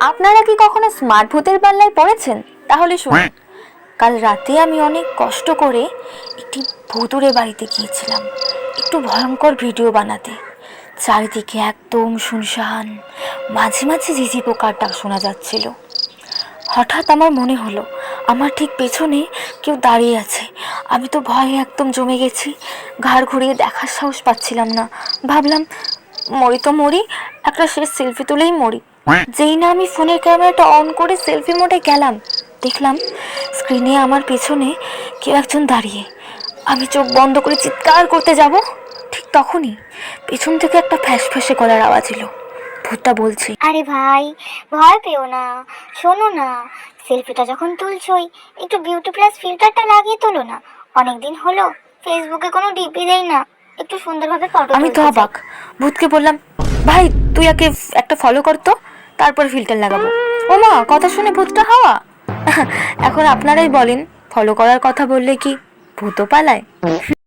আপনারা কি কখনো স্মার্ট ভূতের পাল্লায় পড়েছেন? তাহলে শুনুন। কাল রাতে আমি অনেক কষ্ট করে একটি ভুতুড়ে বাড়িতে গিয়েছিলাম একটু ভয়ঙ্কর ভিডিও বানাতে। চারিদিকে একদম শুনশান, মাঝে মাঝে ঝিঝি পোকার ডাক শোনা যাচ্ছিল। হঠাৎ আমার মনে হলো আমার ঠিক পেছনে কেউ দাঁড়িয়ে আছে। আমি তো ভয়ে একদম জমে গেছি, ঘাড় ঘুরিয়ে দেখার সাহস পাচ্ছিলাম না। ভাবলাম মরি তো মরি, একটা শেষ সেলফি তুলেই মরি। যেই না আমি ফোনের ক্যামেরাটা অন করে সেলফি মোডে গেলাম, দেখলাম স্ক্রিনে আমার পেছনে কেউ একজন দাঁড়িয়ে। আমি চোখ বন্ধ করে চিৎকার করতে যাব, ঠিক তখনই পেছন থেকে একটা ফ্যাস ফ্যাসে গলার আওয়াজ এলো। ভূতটা বলছে, আরে ভাই, ভয় পেও না। শোনো না, সেলফিটা যখন তুলছোই একটু বিউটি প্লাস ফিল্টারটা লাগিয়ে তোলো না। অনেকদিন হলো ফেসবুকে কোনো ডিপি দেই না, একটু সুন্দরভাবে ফটো আমি তো তুলতে চাই। অবাক। ভূতকে বললাম, ভাই তুই একে একটা ফলো করতো, তারপর ফিল্টার লাগাবো। ও মা, কথা শুনে ভূতটা হাওয়া। এখন আপনারাই বলেন, ফলো করার কথা বললে কি ভূতও পালায়?